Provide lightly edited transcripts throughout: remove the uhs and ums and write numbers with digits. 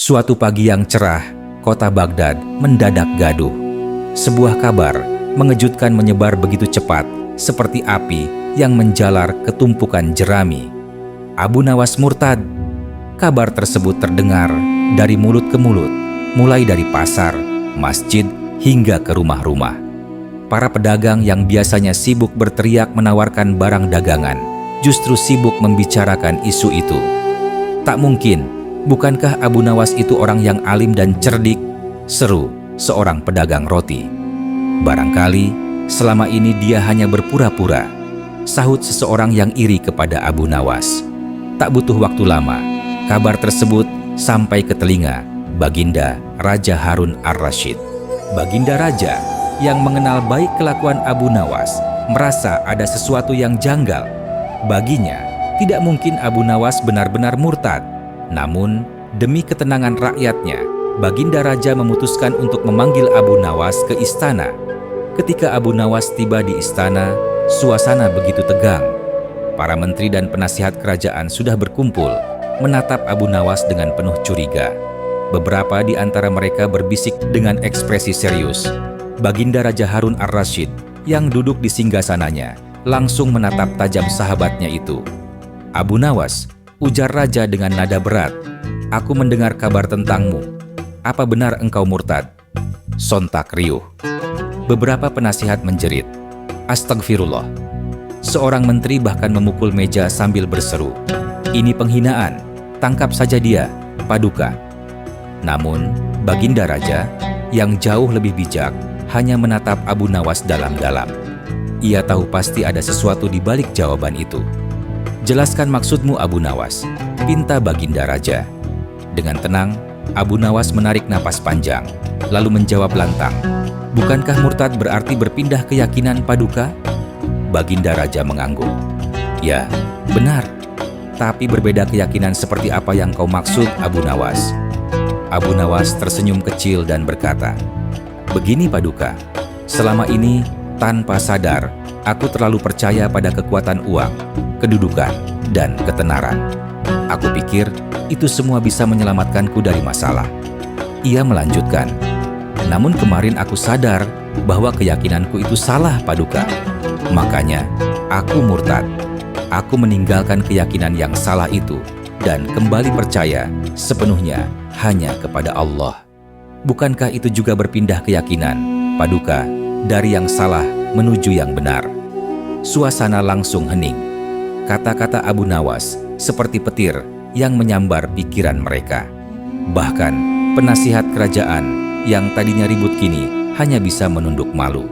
Suatu pagi yang cerah, kota Baghdad mendadak gaduh. Sebuah kabar mengejutkan menyebar begitu cepat, seperti api yang menjalar ke tumpukan jerami. Abu Nawas murtad. Kabar tersebut terdengar dari mulut ke mulut, mulai dari pasar, masjid, hingga ke rumah-rumah. Para pedagang yang biasanya sibuk berteriak menawarkan barang dagangan, justru sibuk membicarakan isu itu. Tak mungkin, bukankah Abu Nawas itu orang yang alim dan cerdik? Seru seorang pedagang roti. Barangkali selama ini dia hanya berpura-pura, sahut seseorang yang iri kepada Abu Nawas. Tak butuh waktu lama, kabar tersebut sampai ke telinga Baginda Raja Harun ar-Rasyid. Baginda Raja yang mengenal baik kelakuan Abu Nawas merasa ada sesuatu yang janggal. Baginya, tidak mungkin Abu Nawas benar-benar murtad. Namun, demi ketenangan rakyatnya, Baginda Raja memutuskan untuk memanggil Abu Nawas ke istana. Ketika Abu Nawas tiba di istana, suasana begitu tegang. Para menteri dan penasihat kerajaan sudah berkumpul, menatap Abu Nawas dengan penuh curiga. Beberapa di antara mereka berbisik dengan ekspresi serius. Baginda Raja Harun ar-Rasyid yang duduk di singgasananya langsung menatap tajam sahabatnya itu. "Abu Nawas," ujar raja dengan nada berat, "aku mendengar kabar tentangmu. Apa benar engkau murtad?" Sontak riuh. Beberapa penasihat menjerit, "Astagfirullah." Seorang menteri bahkan memukul meja sambil berseru, "Ini penghinaan, tangkap saja dia, Paduka." Namun, Baginda Raja yang jauh lebih bijak hanya menatap Abu Nawas dalam-dalam. Ia tahu pasti ada sesuatu di balik jawaban itu. "Jelaskan maksudmu, Abu Nawas," pinta Baginda Raja. Dengan tenang, Abu Nawas menarik napas panjang, lalu menjawab lantang, "Bukankah murtad berarti berpindah keyakinan, Paduka?" Baginda Raja mengangguk. "Ya, benar. Tapi berbeda keyakinan seperti apa yang kau maksud, Abu Nawas?" Abu Nawas tersenyum kecil dan berkata, "Begini, Paduka, selama ini tanpa sadar aku terlalu percaya pada kekuatan uang, kedudukan, dan ketenaran. Aku pikir itu semua bisa menyelamatkanku dari masalah." Ia melanjutkan, "Namun kemarin aku sadar bahwa keyakinanku itu salah, Paduka. Makanya aku murtad. Aku meninggalkan keyakinan yang salah itu dan kembali percaya sepenuhnya hanya kepada Allah." Bukankah itu juga berpindah keyakinan, Paduka, dari yang salah menuju yang benar? Suasana langsung hening. Kata-kata Abu Nawas seperti petir yang menyambar pikiran mereka. Bahkan penasihat kerajaan yang tadinya ribut kini hanya bisa menunduk malu.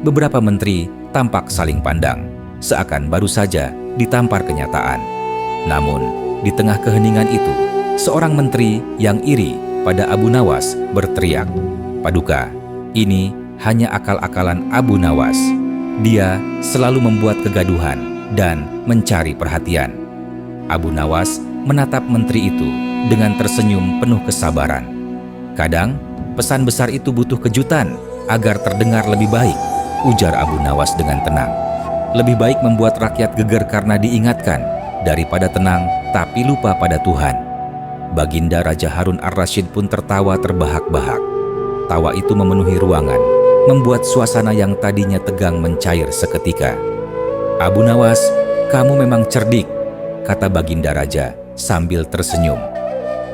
Beberapa menteri tampak saling pandang, seakan baru saja ditampar kenyataan. Namun, di tengah keheningan itu, seorang menteri yang iri pada Abu Nawas berteriak, "Paduka, ini hanya akal-akalan Abu Nawas. Dia selalu membuat kegaduhan dan mencari perhatian." Abu Nawas menatap menteri itu dengan tersenyum penuh kesabaran. "Kadang, pesan besar itu butuh kejutan agar terdengar lebih baik," ujar Abu Nawas dengan tenang. "Lebih baik membuat rakyat geger karena diingatkan, daripada tenang tapi lupa pada Tuhan." Baginda Raja Harun ar-Rasyid pun tertawa terbahak-bahak. Tawa itu memenuhi ruangan, membuat suasana yang tadinya tegang mencair seketika. "Abu Nawas, kamu memang cerdik," kata Baginda Raja sambil tersenyum.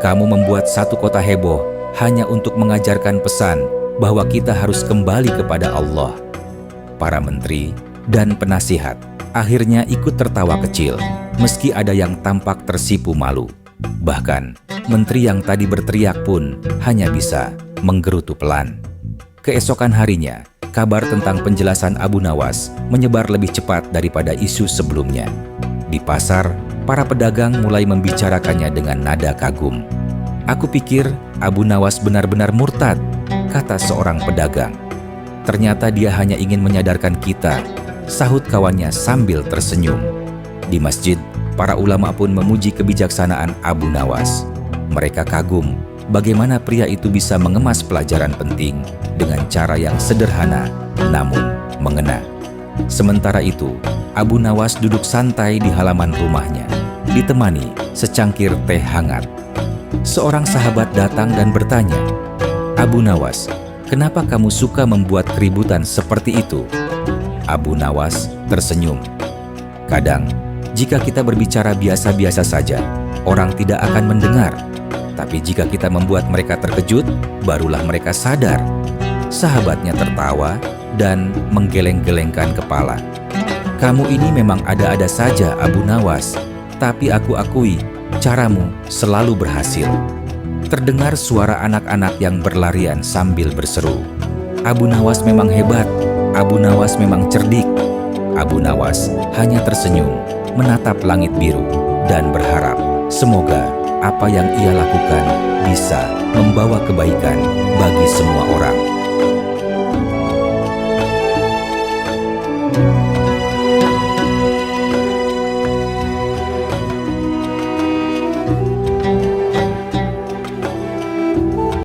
"Kamu membuat satu kota heboh hanya untuk mengajarkan pesan bahwa kita harus kembali kepada Allah." Para menteri dan penasihat akhirnya ikut tertawa kecil, meski ada yang tampak tersipu malu. Bahkan, menteri yang tadi berteriak pun hanya bisa menggerutu pelan. Keesokan harinya, kabar tentang penjelasan Abu Nawas menyebar lebih cepat daripada isu sebelumnya. Di pasar, para pedagang mulai membicarakannya dengan nada kagum. "Aku pikir Abu Nawas benar-benar murtad," kata seorang pedagang. "Ternyata dia hanya ingin menyadarkan kita," sahut kawannya sambil tersenyum. Di masjid, para ulama pun memuji kebijaksanaan Abu Nawas. Mereka kagum bagaimana pria itu bisa mengemas pelajaran penting dengan cara yang sederhana namun mengena. Sementara itu, Abu Nawas duduk santai di halaman rumahnya, ditemani secangkir teh hangat. seorang sahabat datang dan bertanya, "Abu Nawas, kenapa kamu suka membuat keributan seperti itu?" Abu Nawas tersenyum. "Kadang, jika kita berbicara biasa-biasa saja, orang tidak akan mendengar. Tapi jika kita membuat mereka terkejut, barulah mereka sadar." Sahabatnya tertawa dan menggeleng-gelengkan kepala. "Kamu ini memang ada-ada saja, Abu Nawas. Tapi aku akui, caramu selalu berhasil." Terdengar suara anak-anak yang berlarian sambil berseru, "Abu Nawas memang hebat, Abu Nawas memang cerdik." Abu Nawas hanya tersenyum, menatap langit biru, dan berharap semoga apa yang ia lakukan bisa membawa kebaikan bagi semua orang.